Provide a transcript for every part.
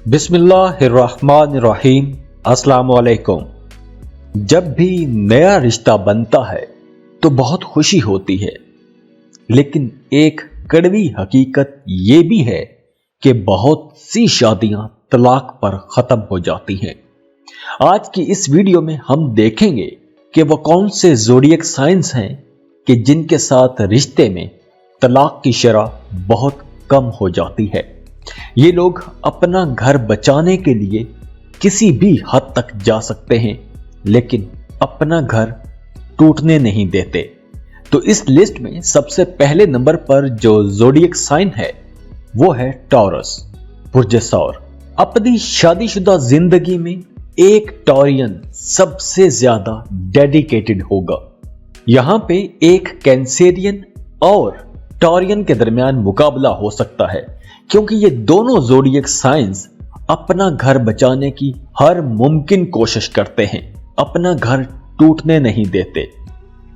बिस्मिल्लाहिर्रहमानिर्रहीम। अस्सलाम वालेकुम। जब भी नया रिश्ता बनता है तो बहुत खुशी होती है, लेकिन एक कड़वी हकीकत ये भी है कि बहुत सी शादियां तलाक पर खत्म हो जाती हैं। आज की इस वीडियो में हम देखेंगे कि वो कौन से ज़ोडिएक साइंस हैं कि जिनके साथ रिश्ते में तलाक की शरह बहुत कम हो जाती है। ये लोग अपना घर बचाने के लिए किसी भी हद तक जा सकते हैं, लेकिन अपना घर टूटने नहीं देते। तो इस लिस्ट में सबसे पहले नंबर पर जो ज़ोडिएक साइन है वो है टॉरस, बुर्ज सौर। अपनी शादीशुदा जिंदगी में एक टॉरियन सबसे ज्यादा डेडिकेटेड होगा। यहां पे एक कैंसेरियन और टॉरियन के दरमियान मुकाबला हो सकता है, क्योंकि ये दोनों ज़ोडिएक साइंस अपना घर बचाने की हर मुमकिन कोशिश करते हैं, अपना घर टूटने नहीं देते।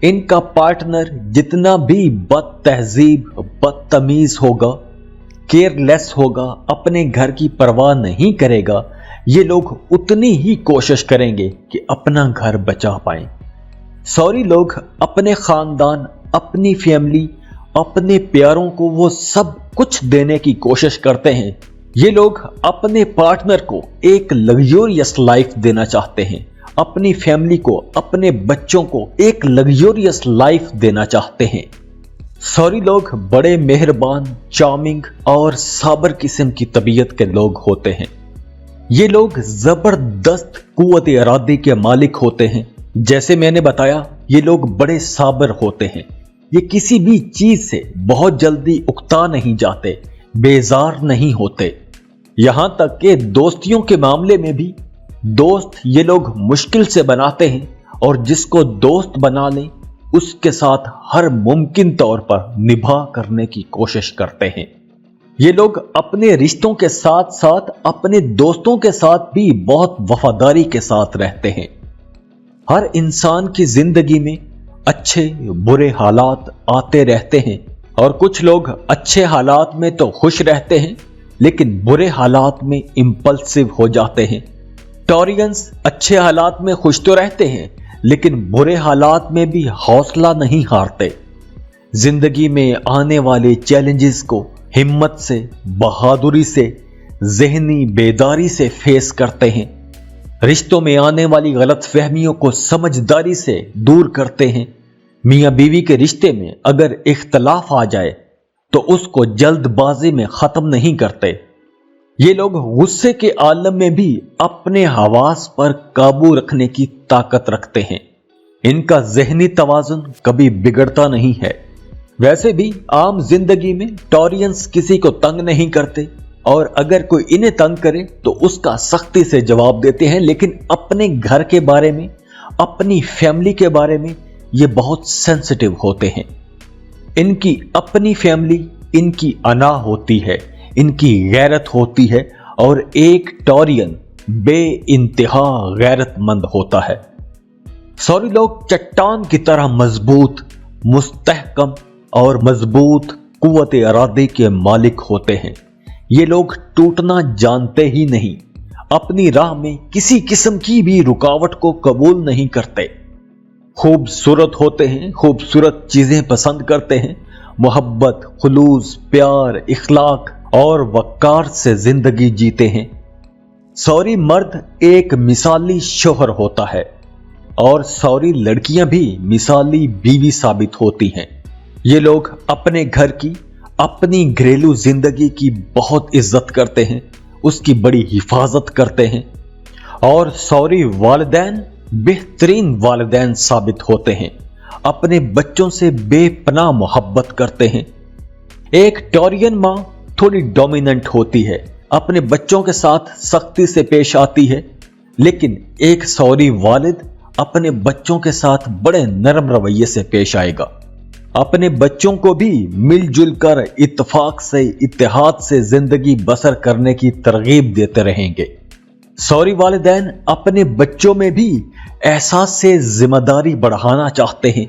इनका पार्टनर जितना भी बदतहजीब बदतमीज होगा, केयरलेस होगा, अपने घर की परवाह नहीं करेगा, ये लोग उतनी ही कोशिश करेंगे कि अपना घर बचा पाएं। सॉरी लोग अपने खानदान, अपनी फैमिली, अपने प्यारों को वो सब कुछ देने की कोशिश करते हैं। ये लोग अपने पार्टनर को एक लग्जूरियस लाइफ देना चाहते हैं, अपनी फैमिली को, अपने बच्चों को एक लग्जूरियस लाइफ देना चाहते हैं। सॉरी लोग बड़े मेहरबान, चार्मिंग और साबर किस्म की तबीयत के लोग होते हैं। ये लोग जबरदस्त कुव्वत इरादे के मालिक होते हैं। जैसे मैंने बताया, ये लोग बड़े साबर होते हैं। ये किसी भी चीज से बहुत जल्दी उकता नहीं जाते, बेजार नहीं होते। यहां तक कि दोस्तियों के मामले में भी दोस्त ये लोग मुश्किल से बनाते हैं, और जिसको दोस्त बना लें उसके साथ हर मुमकिन तौर पर निभा करने की कोशिश करते हैं। ये लोग अपने रिश्तों के साथ साथ अपने दोस्तों के साथ भी बहुत वफादारी के साथ रहते हैं। हर इंसान की जिंदगी में अच्छे बुरे हालात आते रहते हैं, और कुछ लोग अच्छे हालात में तो खुश रहते हैं, लेकिन बुरे हालात में इंपल्सिव हो जाते हैं। टॉरियंस अच्छे हालात में खुश तो रहते हैं, लेकिन बुरे हालात में भी हौसला नहीं हारते। जिंदगी में आने वाले चैलेंजेस को हिम्मत से, बहादुरी से, ज़हनी बेदारी से फेस करते हैं। रिश्तों में आने वाली गलतफहमियों को समझदारी से दूर करते हैं। मियां बीवी के रिश्ते में अगर इख्तलाफ आ जाए तो उसको जल्दबाजी में खत्म नहीं करते। ये लोग गुस्से के आलम में भी अपने हवास पर काबू रखने की ताकत रखते हैं। इनका ज़हनी तवाज़ुन कभी बिगड़ता नहीं है। वैसे भी आम जिंदगी में टॉरियंस किसी को तंग नहीं करते, और अगर कोई इन्हें तंग करे तो उसका सख्ती से जवाब देते हैं, लेकिन अपने घर के बारे में, अपनी फैमिली के बारे में ये बहुत सेंसिटिव होते हैं। इनकी अपनी फैमिली, इनकी अना होती है, इनकी गैरत होती है, और एक टॉरियन बेइंतहा गैरतमंद होता है। सॉरी लोग चट्टान की तरह मजबूत, मुस्तहकम और मजबूत कुव्वत इरादे के मालिक होते हैं। ये लोग टूटना जानते ही नहीं, अपनी राह में किसी किस्म की भी रुकावट को कबूल नहीं करते। खूबसूरत होते हैं, खूबसूरत चीजें पसंद करते हैं, मोहब्बत, खुलूस, प्यार, इखलाक और वक़ार से जिंदगी जीते हैं। सॉरी मर्द एक मिसाली शोहर होता है, और सॉरी लड़कियां भी मिसाली बीवी साबित होती हैं। ये लोग अपने घर की, अपनी घरेलू जिंदगी की बहुत इज्जत करते हैं, उसकी बड़ी हिफाजत करते हैं, और सॉरी वालिदैन बेहतरीन वालिदैन साबित होते हैं। अपने बच्चों से बेपनाह मोहब्बत करते हैं। एक टॉरियन माँ थोड़ी डोमिनेंट होती है, अपने बच्चों के साथ सख्ती से पेश आती है, लेकिन एक सॉरी वालिद अपने बच्चों के साथ बड़े नरम रवैये से पेश आएगा। अपने बच्चों को भी मिलजुल कर इत्तेफाक से, इत्तेहाद से जिंदगी बसर करने की तरगीब देते रहेंगे। सॉरी वालिदैन अपने बच्चों में भी एहसास से जिम्मेदारी बढ़ाना चाहते हैं,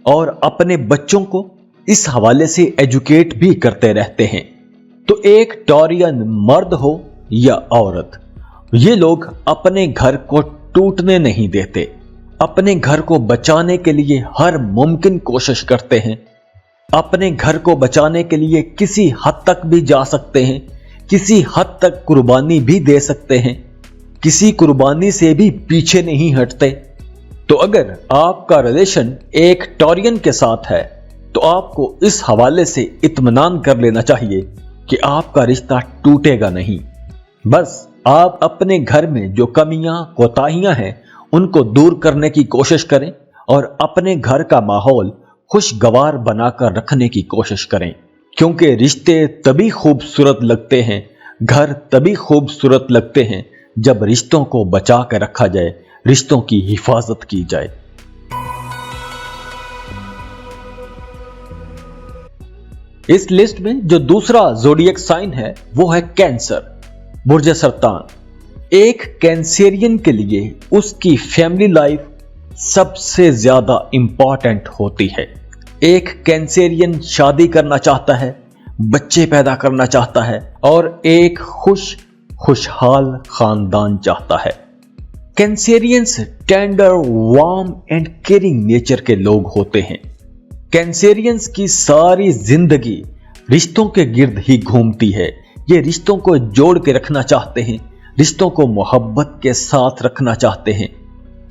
और अपने बच्चों को इस हवाले से एजुकेट भी करते रहते हैं। तो एक टॉरियन मर्द हो या औरत, ये लोग अपने घर को टूटने नहीं देते, अपने घर को बचाने के लिए हर मुमकिन कोशिश करते हैं, अपने घर को बचाने के लिए किसी हद तक भी जा सकते हैं, किसी हद तक कुर्बानी भी दे सकते हैं, किसी कुर्बानी से भी पीछे नहीं हटते। तो अगर आपका रिलेशन एक टॉरियन के साथ है तो आपको इस हवाले से इत्मीनान कर लेना चाहिए कि आपका रिश्ता टूटेगा नहीं। बस आप अपने घर में जो कमियां कोताहियां हैं उनको दूर करने की कोशिश करें और अपने घर का माहौल खुशगवार बनाकर रखने की कोशिश करें, क्योंकि रिश्ते तभी खूबसूरत लगते हैं, घर तभी खूबसूरत लगते हैं जब रिश्तों को बचा कर रखा जाए, रिश्तों की हिफाजत की जाए। इस लिस्ट में जो दूसरा ज़ोडिएक साइन है वो है कैंसर, बुर्ज सरतान। एक कैंसेरियन के लिए उसकी फैमिली लाइफ सबसे ज्यादा इंपॉर्टेंट होती है। एक कैंसेरियन शादी करना चाहता है, बच्चे पैदा करना चाहता है और एक खुशहाल खानदान चाहता है। Cancerians tender, warm and caring nature के लोग होते हैं। कैंसेरियंस की सारी जिंदगी रिश्तों के गिर्द ही घूमती है। ये रिश्तों को जोड़ के रखना चाहते हैं, रिश्तों को मोहब्बत के साथ रखना चाहते हैं।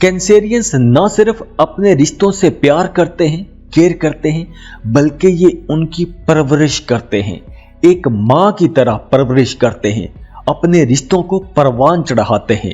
कैंसेरियंस ना सिर्फ अपने रिश्तों से प्यार करते हैं, केयर करते हैं, बल्कि ये उनकी परवरिश करते हैं, एक मां की तरह परवरिश करते हैं, अपने रिश्तों को परवान चढ़ाते हैं।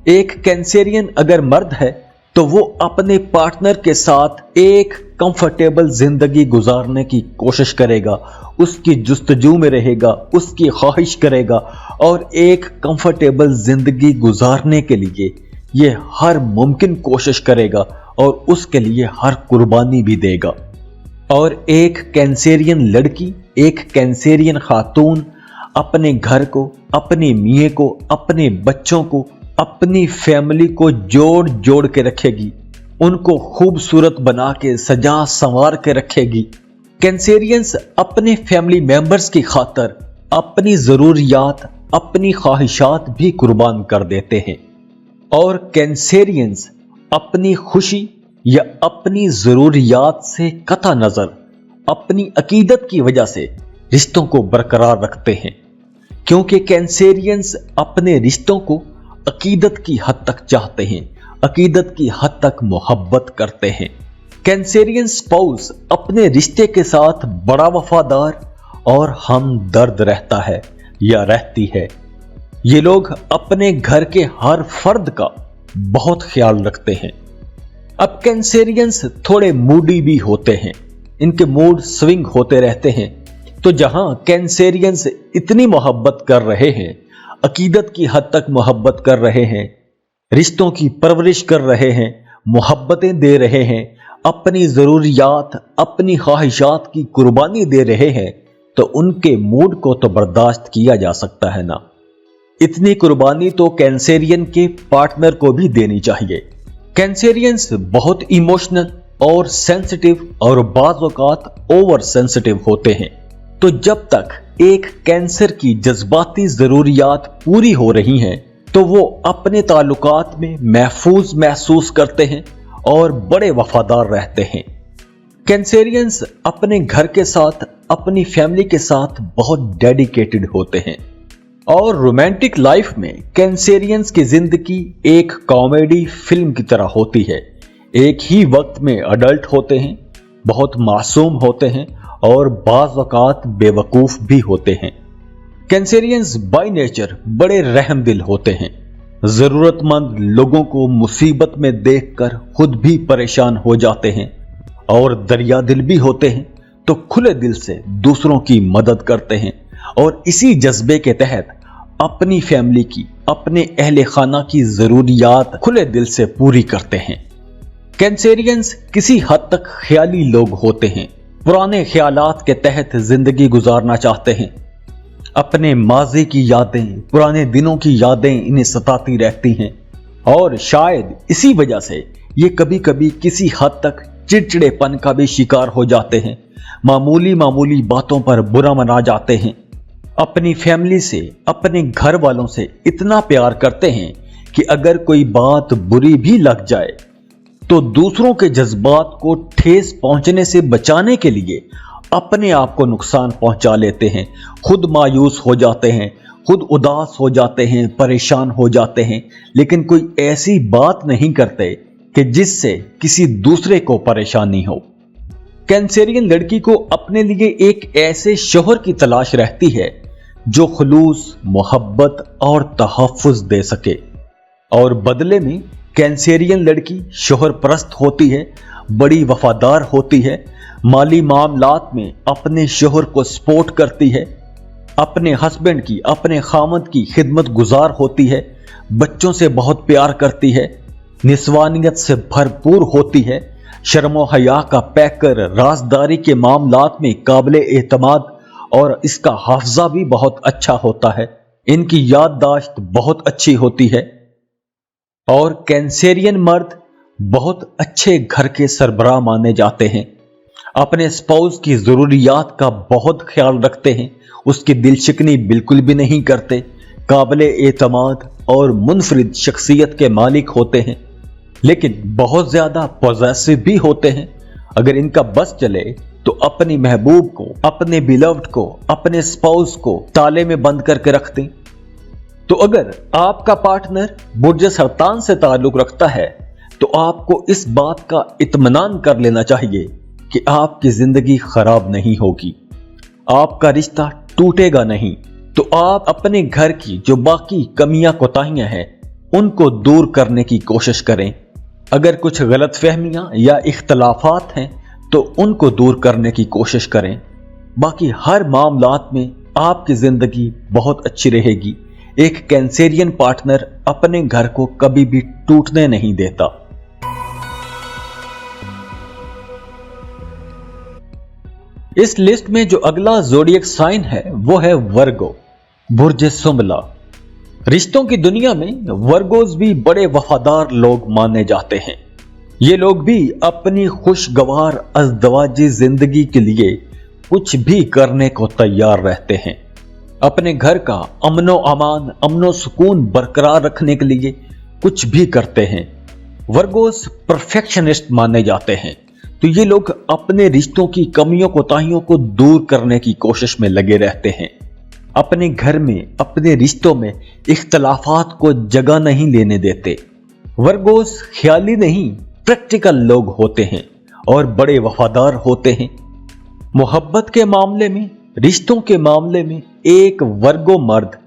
एक कैंसेरियन अगर मर्द है तो वो अपने पार्टनर के साथ एक कंफर्टेबल जिंदगी गुजारने की कोशिश करेगा, उसकी जुस्तजू में रहेगा, उसकी ख्वाहिश करेगा और एक कंफर्टेबल जिंदगी गुजारने के लिए ये हर मुमकिन कोशिश करेगा और उसके लिए हर कुर्बानी भी देगा। और एक कैंसेरियन लड़की, एक कैंसेरियन खातून अपने घर को, अपने मियां को, अपने बच्चों को, अपनी फैमिली को जोड़ जोड़ के रखेगी, उनको खूबसूरत बना के सजा संवार के रखेगी। कैंसेरियंस अपने फैमिली मेंबर्स की खातर अपनी जरूरियात, अपनी ख्वाहिशात भी कुर्बान कर देते हैं। और कैंसेरियंस अपनी खुशी या अपनी जरूरियात से कतई नजर अपनी अकीदत की वजह से रिश्तों को बरकरार रखते हैं, क्योंकि कैंसेरियंस अपने रिश्तों को अकीदत की हद तक चाहते हैं, अकीदत की हद तक मोहब्बत करते हैं। कैंसेरियन स्पाउस अपने रिश्ते के साथ बड़ा वफादार और हमदर्द रहता है या रहती है। ये लोग अपने घर के हर फर्द का बहुत ख्याल रखते हैं। अब कैंसेरियंस थोड़े मूडी भी होते हैं, इनके मूड स्विंग होते रहते हैं। तो जहां कैंसेरियंस इतनी मोहब्बत कर रहे हैं, अकीदत की हद तक मोहब्बत कर रहे हैं, रिश्तों की परवरिश कर रहे हैं, मोहब्बतें दे रहे हैं, अपनी जरूरियात, अपनी ख्वाहिशात की कुर्बानी दे रहे हैं, तो उनके मूड को तो बर्दाश्त किया जा सकता है ना। इतनी कुर्बानी तो कैंसेरियन के पार्टनर को भी देनी चाहिए। कैंसेरियंस बहुत इमोशनल और सेंसिटिव और बाज़ औक़ात ओवर सेंसिटिव होते हैं। तो जब तक एक कैंसर की जज्बाती जरूरियात पूरी हो रही हैं तो वो अपने ताल्लुकात में महफूज महसूस करते हैं और बड़े वफादार रहते हैं। कैंसेरियंस अपने घर के साथ, अपनी फैमिली के साथ बहुत डेडिकेटेड होते हैं। और रोमांटिक लाइफ में कैंसेरियंस की जिंदगी एक कॉमेडी फिल्म की तरह होती है। एक ही वक्त में अडल्ट होते हैं, बहुत मासूम होते हैं और बाज़ वक़ात बेवकूफ भी होते हैं। कैंसेरियंस बाय नेचर बड़े रहमदिल होते हैं। जरूरतमंद लोगों को मुसीबत में देखकर खुद भी परेशान हो जाते हैं और दरिया दिल भी होते हैं, तो खुले दिल से दूसरों की मदद करते हैं और इसी जज्बे के तहत अपनी फैमिली की, अपने अहले खाना की जरूरियात खुले दिल से पूरी करते हैं। कैंसेरियंस किसी हद तक ख्याली लोग होते हैं, पुराने ख्यालात के तहत जिंदगी गुजारना चाहते हैं। अपने माजी की यादें, पुराने दिनों की यादें इन्हें सताती रहती हैं और शायद इसी वजह से ये कभी कभी किसी हद तक चिड़चिड़ेपन का भी शिकार हो जाते हैं, मामूली मामूली बातों पर बुरा मना जाते हैं। अपनी फैमिली से, अपने घर वालों से इतना प्यार करते हैं कि अगर कोई बात बुरी भी लग जाए तो दूसरों के जज्बात को ठेस पहुंचने से बचाने के लिए अपने आप को नुकसान पहुंचा लेते हैं, खुद मायूस हो जाते हैं, खुद उदास हो जाते हैं, परेशान हो जाते हैं, लेकिन कोई ऐसी बात नहीं करते कि जिससे किसी दूसरे को परेशानी हो। कैंसेरियन लड़की को अपने लिए एक ऐसे शौहर की तलाश रहती है जो खुलूस, मोहब्बत और तहफ्फुज दे सके, और बदले में कैंसेरियन लड़की शौहर परस्त होती है, बड़ी वफादार होती है, माली मामलात में अपने शौहर को सपोर्ट करती है, अपने हस्बैंड की, अपने खामद की खिदमत गुजार होती है, बच्चों से बहुत प्यार करती है, निस्वानियत से भरपूर होती है, शर्मो हया का पैकर, राजदारी के मामलात में काबिले एतमाद, और इसका हाफजा भी बहुत अच्छा होता है, इनकी याददाश्त बहुत अच्छी होती है। और कैंसेरियन मर्द बहुत अच्छे घर के सरबराह माने जाते हैं, अपने स्पाउस की जरूरियात का बहुत ख्याल रखते हैं, उसकी दिलशिकनी बिल्कुल भी नहीं करते, काबिले एतमाद और मुनफरिद शख्सियत के मालिक होते हैं, लेकिन बहुत ज्यादा पॉजेसिव भी होते हैं। अगर इनका बस चले तो अपनी महबूब को, अपने बिलव्ड को, अपने स्पाउस को ताले में बंद करके रख दें। तो अगर आपका पार्टनर बुर्ज सरतान से ताल्लुक रखता है तो आपको इस बात का इत्मीनान कर लेना चाहिए कि आपकी जिंदगी खराब नहीं होगी, आपका रिश्ता टूटेगा नहीं। तो आप अपने घर की जो बाकी कमियां कोताहियां हैं उनको दूर करने की कोशिश करें। अगर कुछ गलतफहमियां या इख्तलाफात हैं तो उनको दूर करने की कोशिश करें। बाकी हर मामलात में आपकी जिंदगी बहुत अच्छी रहेगी। एक कैंसेरियन पार्टनर अपने घर को कभी भी टूटने नहीं देता। इस लिस्ट में जो अगला ज़ोडिएक साइन है वो है वर्गो, बुर्ज सुंबला। रिश्तों की दुनिया में वर्गोज भी बड़े वफादार लोग माने जाते हैं। ये लोग भी अपनी खुशगवार अज़दवाजी जिंदगी के लिए कुछ भी करने को तैयार रहते हैं। अपने घर का अमनो अमान, अमनो सुकून बरकरार रखने के लिए कुछ भी करते हैं। वर्गोस परफेक्शनिस्ट माने जाते हैं, तो ये लोग अपने रिश्तों की कमियों कोताहियों को दूर करने की कोशिश में लगे रहते हैं। अपने घर में, अपने रिश्तों में इख्तलाफात को जगह नहीं लेने देते। वर्गोस ख्याली नहीं, प्रैक्टिकल लोग होते हैं और बड़े वफादार होते हैं। मोहब्बत के मामले में, रिश्तों के मामले में एक वर्गो मर्द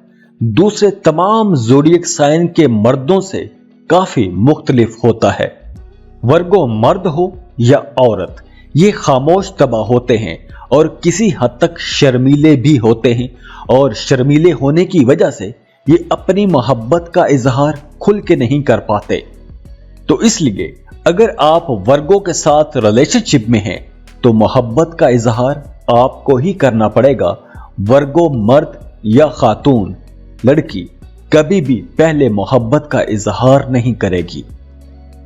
दूसरे तमाम ज़ोडिएक साइन के मर्दों से काफी मुख्तलिफ होता है। वर्गो मर्द हो या औरत, ये खामोश तबा होते हैं और किसी हद तक शर्मीले भी होते हैं, और शर्मीले होने की वजह से ये अपनी मोहब्बत का इजहार खुल के नहीं कर पाते। तो इसलिए अगर आप वर्गों के साथ रिलेशनशिप में हैं तो मोहब्बत का इजहार आपको ही करना पड़ेगा। वर्गो मर्द या खातून लड़की कभी भी पहले मोहब्बत का इजहार नहीं करेगी,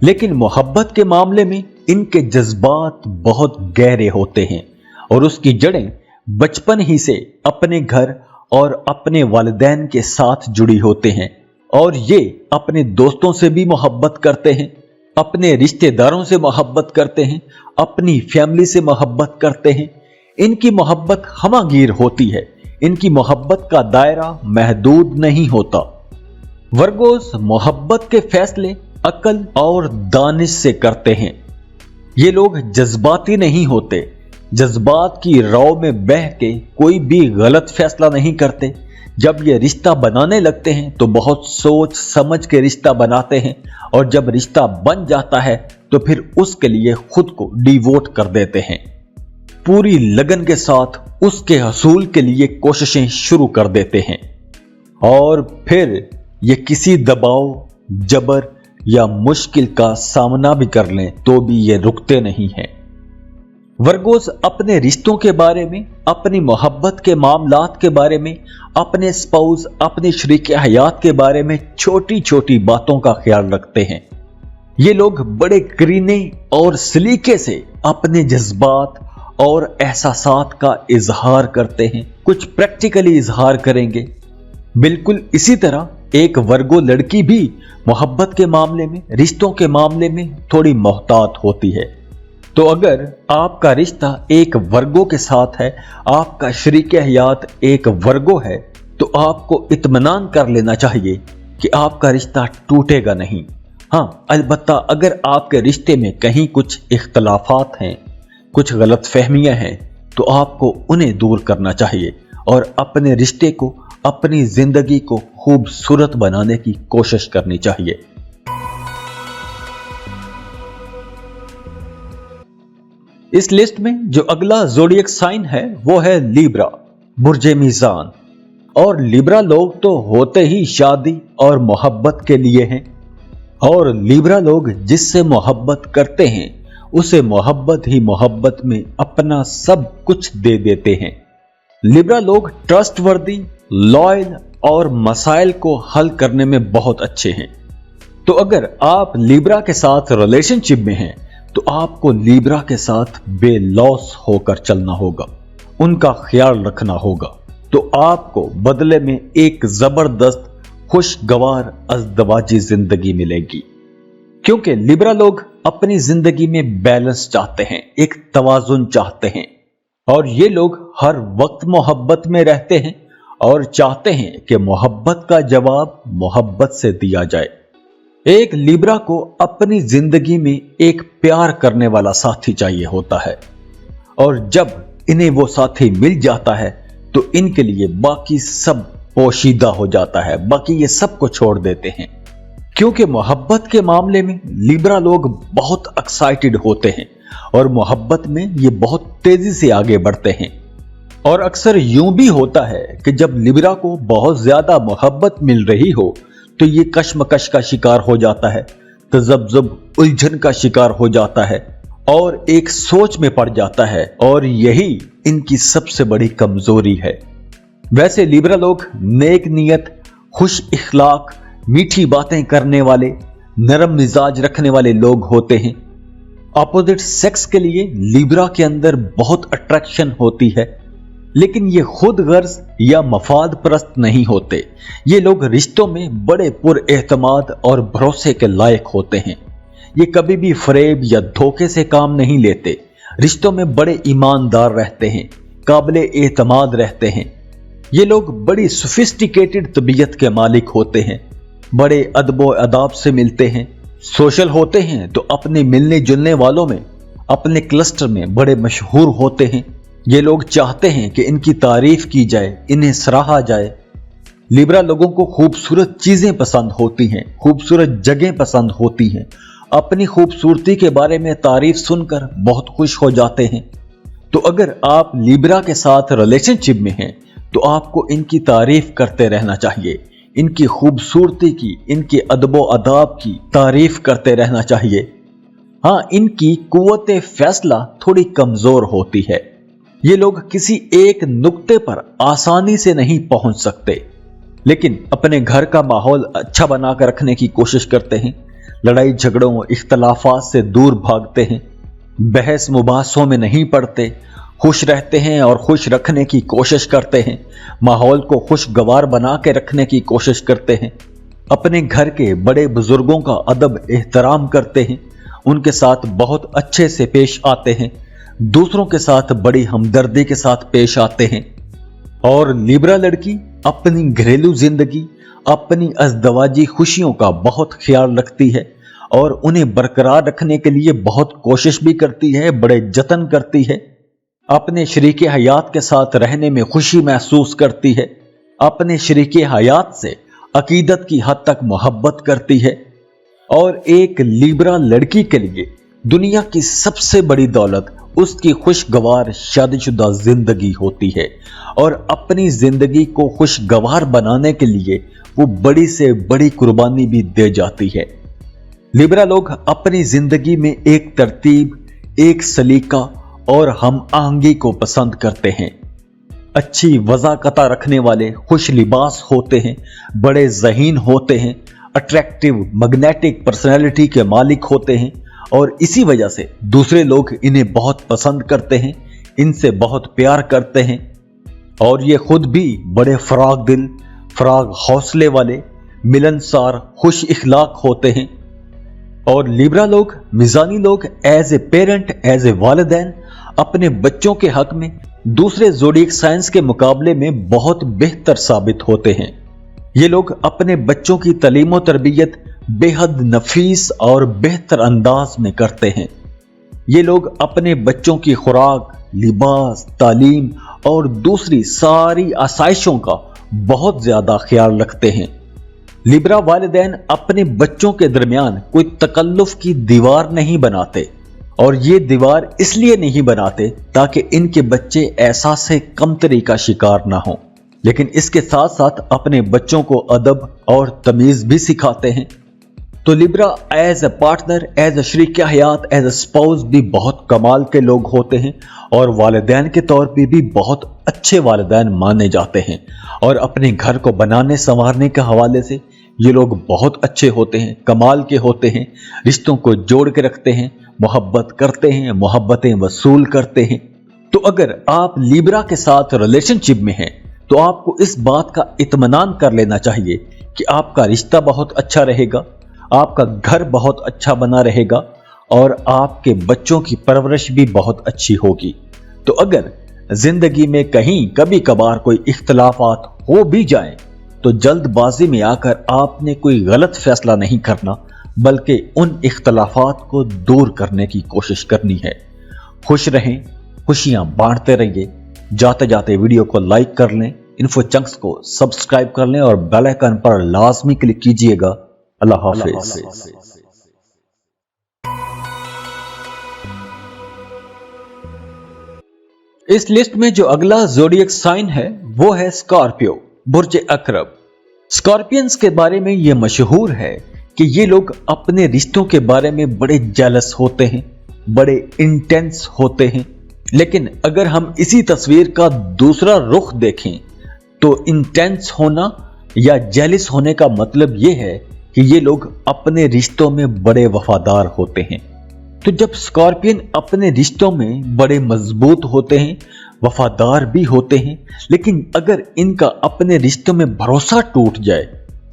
लेकिन मोहब्बत के मामले में इनके जज्बात बहुत गहरे होते हैं और उसकी जड़ें बचपन ही से अपने घर और अपने वालिदैन के साथ जुड़ी होते हैं। और ये अपने दोस्तों से भी मोहब्बत करते हैं, अपने रिश्तेदारों से मोहब्बत करते हैं, अपनी फैमिली से मोहब्बत करते हैं। इनकी मोहब्बत हमागीर होती है, इनकी मोहब्बत का दायरा महदूद नहीं होता। वर्गोस मोहब्बत के फैसले अकल और दानिश से करते हैं। ये लोग जज्बाती नहीं होते, जज्बात की राव में बह के कोई भी गलत फैसला नहीं करते। जब ये रिश्ता बनाने लगते हैं तो बहुत सोच समझ के रिश्ता बनाते हैं, और जब रिश्ता बन जाता है तो फिर उसके लिए खुद को डिवोट कर देते हैं। पूरी लगन के साथ उसके हसूल के लिए कोशिशें शुरू कर देते हैं, और फिर ये किसी दबाव, जबर या मुश्किल का सामना भी कर लें तो भी ये रुकते नहीं हैं। वर्गोस अपने रिश्तों के बारे में, अपनी मोहब्बत के मामलात के बारे में, अपने स्पाउस, अपने शरीक हयात के बारे में छोटी छोटी बातों का ख्याल रखते हैं। ये लोग बड़े करीने और सलीके से अपने जज्बात और एहसासात का इजहार करते हैं, कुछ प्रैक्टिकली इजहार करेंगे। बिल्कुल इसी तरह एक वर्गो लड़की भी मोहब्बत के मामले में, रिश्तों के मामले में थोड़ी मोहतात होती है। तो अगर आपका रिश्ता एक वर्गो के साथ है, आपका शरीके हयात एक वर्गो है, तो आपको इत्मीनान कर लेना चाहिए कि आपका रिश्ता टूटेगा नहीं। हाँ, अलबत्ता अगर आपके रिश्ते में कहीं कुछ इख्तलाफात हैं, कुछ गलतफहमियां हैं, तो आपको उन्हें दूर करना चाहिए और अपने रिश्ते को, अपनी जिंदगी को खूबसूरत बनाने की कोशिश करनी चाहिए। इस लिस्ट में जो अगला ज़ोडिएक साइन है वो है लिब्रा, बुर्जे मीज़ान। और लिब्रा लोग तो होते ही शादी और मोहब्बत के लिए हैं, और लिब्रा लोग जिससे मोहब्बत करते हैं उसे मोहब्बत ही मोहब्बत में अपना सब कुछ दे देते हैं। लिब्रा लोग ट्रस्टवर्दी, लॉयल और मसाइल को हल करने में बहुत अच्छे हैं। तो अगर आप लिब्रा के साथ रिलेशनशिप में हैं तो आपको लिब्रा के साथ बेलौस होकर चलना होगा, उनका ख्याल रखना होगा। तो आपको बदले में एक जबरदस्त खुशगवार अज़दवाजी जिंदगी मिलेगी, क्योंकि लिब्रा लोग अपनी जिंदगी में बैलेंस चाहते हैं, एक तवाज़ुन चाहते हैं, और ये लोग हर वक्त मोहब्बत में रहते हैं और चाहते हैं कि मोहब्बत का जवाब मोहब्बत से दिया जाए। एक लिब्रा को अपनी जिंदगी में एक प्यार करने वाला साथी चाहिए होता है, और जब इन्हें वो साथी मिल जाता है तो इनके लिए बाकी सब पोशीदा हो जाता है, बाकी ये सब को छोड़ देते हैं। क्योंकि मोहब्बत के मामले में लिब्रा लोग बहुत एक्साइटेड होते हैं और मोहब्बत में ये बहुत तेजी से आगे बढ़ते हैं। और अक्सर यूं भी होता है कि जब लिब्रा को बहुत ज्यादा मोहब्बत मिल रही हो तो ये कश्मकश का शिकार हो जाता है, तजब्जुब, उलझन का शिकार हो जाता है और एक सोच में पड़ जाता है, और यही इनकी सबसे बड़ी कमजोरी है। वैसे लिब्रा लोग नेक नियत, खुश इखलाक, मीठी बातें करने वाले, नरम मिजाज रखने वाले लोग होते हैं। अपोजिट सेक्स के लिए लिब्रा के अंदर बहुत अट्रैक्शन होती है, लेकिन ये खुद गर्ज या मफाद परस्त नहीं होते। ये लोग रिश्तों में बड़े पुरएतमाद और भरोसे के लायक होते हैं। ये कभी भी फरेब या धोखे से काम नहीं लेते, रिश्तों में बड़े ईमानदार रहते हैं, काबिले एतमाद रहते हैं। ये लोग बड़ी सोफिस्टिकेटेड तबीयत के मालिक होते हैं, बड़े अदबो अदाब से मिलते हैं, सोशल होते हैं तो अपने मिलने जुलने वालों में, अपने क्लस्टर में बड़े मशहूर होते हैं। ये लोग चाहते हैं कि इनकी तारीफ की जाए, इन्हें सराहा जाए। लिब्रा लोगों को खूबसूरत चीजें पसंद होती हैं, खूबसूरत जगह पसंद होती हैं, अपनी खूबसूरती के बारे में तारीफ सुनकर बहुत खुश हो जाते हैं। तो अगर आप लिब्रा के साथ रिलेशनशिप में हैं तो आपको इनकी तारीफ करते रहना चाहिए, इनकी खूबसूरती की, इनके अदबो अदाब की तारीफ करते रहना चाहिए। हाँ, इनकी कुव्वत फैसला थोड़ी कमजोर होती है। ये लोग किसी एक नुक्ते पर आसानी से नहीं पहुंच सकते, लेकिन अपने घर का माहौल अच्छा बनाकर रखने की कोशिश करते हैं, लड़ाई झगड़ों, इख्तलाफात से दूर भागते हैं, बहस मुबासों में नहीं पड़ते, खुश रहते हैं और खुश रखने की कोशिश करते हैं, माहौल को खुशगवार बना के रखने की कोशिश करते हैं, अपने घर के बड़े बुजुर्गों का अदब एहतराम करते हैं, उनके साथ बहुत अच्छे से पेश आते हैं, दूसरों के साथ बड़ी हमदर्दी के साथ पेश आते हैं। और लिब्रा लड़की अपनी घरेलू जिंदगी, अपनी अज़दवाजी खुशियों का बहुत ख्याल रखती है और उन्हें बरकरार रखने के लिए बहुत कोशिश भी करती है, बड़े जतन करती है। अपने शरीके हयात के साथ रहने में खुशी महसूस करती है, अपने शरीके हयात से अकीदत की हद तक मोहब्बत करती है। और एक लिब्रा लड़की के लिए दुनिया की सबसे बड़ी दौलत उसकी खुशगवार शादीशुदा जिंदगी होती है, और अपनी जिंदगी को खुशगवार बनाने के लिए वो बड़ी से बड़ी कुर्बानी भी दे जाती है। लिब्रा लोग अपनी जिंदगी में एक तरतीब, एक सलीका और हम आहंगी को पसंद करते हैं। अच्छी वज़ाकता रखने वाले, खुश लिबास होते हैं, बड़े ज़हीन होते हैं, अट्रैक्टिव मैग्नेटिक पर्सनैलिटी के मालिक होते हैं, और इसी वजह से दूसरे लोग इन्हें बहुत पसंद करते हैं, इनसे बहुत प्यार करते हैं और ये खुद भी बड़े फराग दिल, फराग हौसले वाले, मिलनसार, खुश इखलाक होते हैं। और लिब्रा लोग, मिजानी लोग as a parent, as a वालिदैन अपने बच्चों के हक में दूसरे ज़ोडिएक साइंस के मुकाबले में बहुत बेहतर साबित होते हैं। ये लोग अपने बच्चों की तालीम और तरबियत बेहद नफीस और बेहतर अंदाज में करते हैं। ये लोग अपने बच्चों की खुराक, लिबास, तालीम और दूसरी सारी आसाइशों का बहुत ज्यादा ख्याल रखते हैं। लिब्रा वालिदैन अपने बच्चों के दरमियान कोई तकल्लुफ की दीवार नहीं बनाते, और ये दीवार इसलिए नहीं बनाते ताकि इनके बच्चे एहसास कमतरी का शिकार ना हो, लेकिन इसके साथ साथ अपने बच्चों को अदब और तमीज भी सिखाते हैं। तो Libra as a partner, as a शरीक हयात, एज ए स्पाउस भी बहुत कमाल के लोग होते हैं और वालिदैन के तौर पे भी बहुत अच्छे वालिदैन माने जाते हैं। और अपने घर को बनाने संवारने के हवाले से ये लोग बहुत अच्छे होते हैं, कमाल के होते हैं, रिश्तों को जोड़ के रखते हैं, मोहब्बत करते हैं, मोहब्बतें वसूल करते हैं। तो अगर आप लिब्रा के साथ रिलेशनशिप में हैं तो आपको इस बात का इत्मीनान कर लेना चाहिए कि आपका रिश्ता बहुत अच्छा रहेगा, आपका घर बहुत अच्छा बना रहेगा और आपके बच्चों की परवरिश भी बहुत अच्छी होगी। तो अगर जिंदगी में कहीं कभी कभार कोई इख्तलाफात हो भी जाएं तो जल्दबाजी में आकर आपने कोई गलत फैसला नहीं करना, बल्कि उन इख्तलाफात को दूर करने की कोशिश करनी है। खुश रहें, खुशियां बांटते रहिए। जाते जाते वीडियो को लाइक कर लें, इन्फो चंक्स को सब्सक्राइब कर लें और बेल आइकन पर लाजमी क्लिक कीजिएगा। अल्लाह हाफिज। इस लिस्ट में जो अगला ज़ोडिएक साइन है वो है स्कॉर्पियो, बुर्ज अकरब। स्कॉर्पियंस के बारे में ये मशहूर है कि ये लोग अपने रिश्तों के बारे में बड़े जेलस होते हैं, बड़े इंटेंस होते हैं। लेकिन अगर हम इसी तस्वीर का दूसरा रुख देखें तो इंटेंस होना या जेलस होने का मतलब ये है कि ये लोग अपने रिश्तों में बड़े वफादार होते हैं। तो जब स्कॉर्पियन अपने रिश्तों में बड़े मजबूत होते हैं, वफादार भी होते हैं, लेकिन अगर इनका अपने रिश्तों में भरोसा टूट जाए,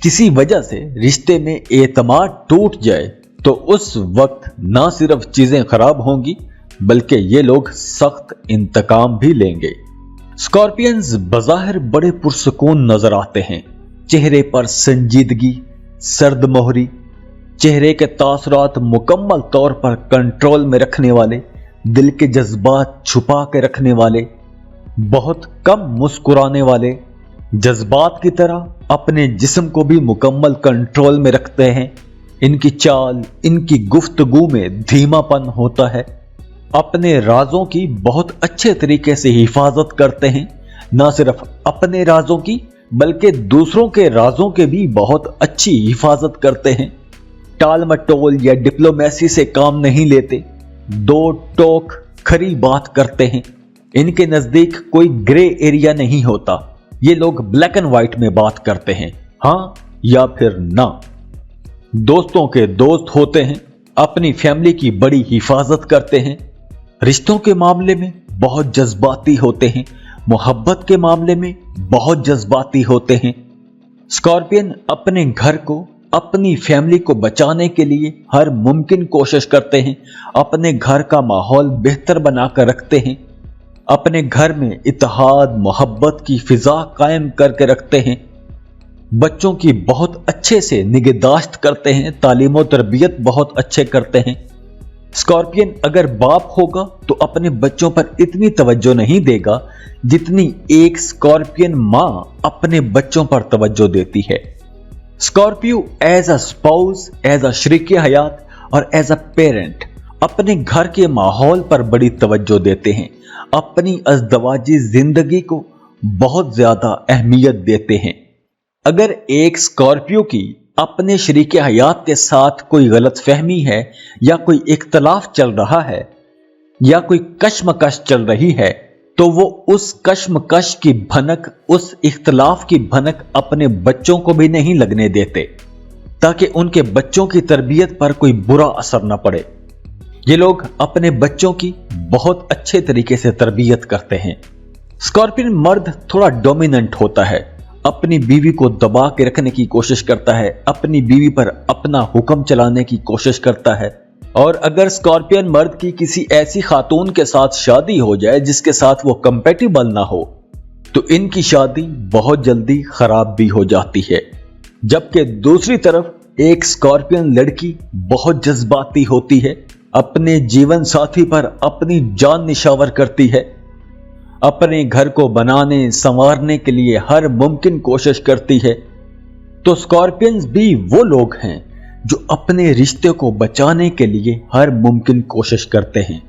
किसी वजह से रिश्ते में एतमाद टूट जाए, तो उस वक्त ना सिर्फ चीजें खराब होंगी बल्कि ये लोग सख्त इंतकाम भी लेंगे। स्कॉर्पियंस बज़ाहिर बड़े पुरसुकून नजर आते हैं, चेहरे पर संजीदगी, सर्द मोहरी, चेहरे के तासरात मुकम्मल तौर पर कंट्रोल में रखने वाले, दिल के जज्बात छुपा के रखने वाले, बहुत कम मुस्कुराने वाले, जज्बात की तरह अपने जिस्म को भी मुकम्मल कंट्रोल में रखते हैं। इनकी चाल, इनकी गुफ्तगू में धीमापन होता है। अपने राजों की बहुत अच्छे तरीके से हिफाजत करते हैं, ना सिर्फ अपने राजों की बल्कि दूसरों के राजों के भी बहुत अच्छी हिफाजत करते हैं। टाल मटोल या डिप्लोमेसी से काम नहीं लेते, दो टोक खरी बात करते हैं। इनके नजदीक कोई ग्रे एरिया नहीं होता, ये लोग ब्लैक एंड व्हाइट में बात करते हैं, हाँ या फिर ना। दोस्तों के दोस्त होते हैं, अपनी फैमिली की बड़ी हिफाजत करते हैं, रिश्तों के मामले में बहुत जज्बाती होते हैं, मोहब्बत के मामले में बहुत जज्बाती होते हैं। स्कॉर्पियन अपने घर को, अपनी फैमिली को बचाने के लिए हर मुमकिन कोशिश करते हैं, अपने घर का माहौल बेहतर बनाकर रखते हैं, अपने घर में इत्तेहाद मोहब्बत की फिजा कायम करके रखते हैं, बच्चों की बहुत अच्छे से निगहदाश्त करते हैं, तालीम और तरबियत बहुत अच्छे करते हैं। स्कॉर्पियन अगर बाप होगा तो अपने बच्चों पर इतनी तवज्जो नहीं देगा जितनी एक स्कॉर्पियन मां अपने बच्चों पर तवज्जो देती है। Scorpio as a spouse, as a शरीक हयात और एज अ पेरेंट अपने घर के माहौल पर बड़ी तवज्जो देते हैं, अपनी अज़दवाजी जिंदगी को बहुत ज्यादा अहमियत देते हैं। अगर एक स्कॉर्पियो की अपने शरीक हयात के साथ कोई गलत फहमी है या कोई इख्तलाफ चल रहा है या कोई कश्मकश चल रही है तो वो उस कश्मकश की भनक, उस इख्तलाफ की भनक अपने बच्चों को भी नहीं लगने देते ताकि उनके बच्चों की तरबियत पर कोई बुरा असर न पड़े। یہ لوگ اپنے بچوں کی بہت اچھے طریقے سے تربیت کرتے ہیں۔ اسکارپین مرد تھوڑا ڈومیننٹ ہوتا ہے، اپنی بیوی کو دبا کے رکھنے کی کوشش کرتا ہے، اپنی بیوی پر اپنا حکم چلانے کی کوشش کرتا ہے، اور اگر اسکارپین مرد کی کسی ایسی خاتون کے ساتھ شادی ہو جائے جس کے ساتھ وہ کمپیٹیبل نہ ہو تو ان کی شادی بہت جلدی خراب بھی ہو جاتی ہے۔ جبکہ دوسری طرف ایک اسکارپین لڑکی بہت جذباتی ہوتی ہے، اپنے جیون ساتھی پر اپنی جان نشاور کرتی ہے، اپنے گھر کو بنانے سنوارنے کے لیے ہر ممکن کوشش کرتی ہے۔ تو اسکارپینز بھی وہ لوگ ہیں جو اپنے رشتے کو بچانے کے لیے ہر ممکن کوشش کرتے ہیں۔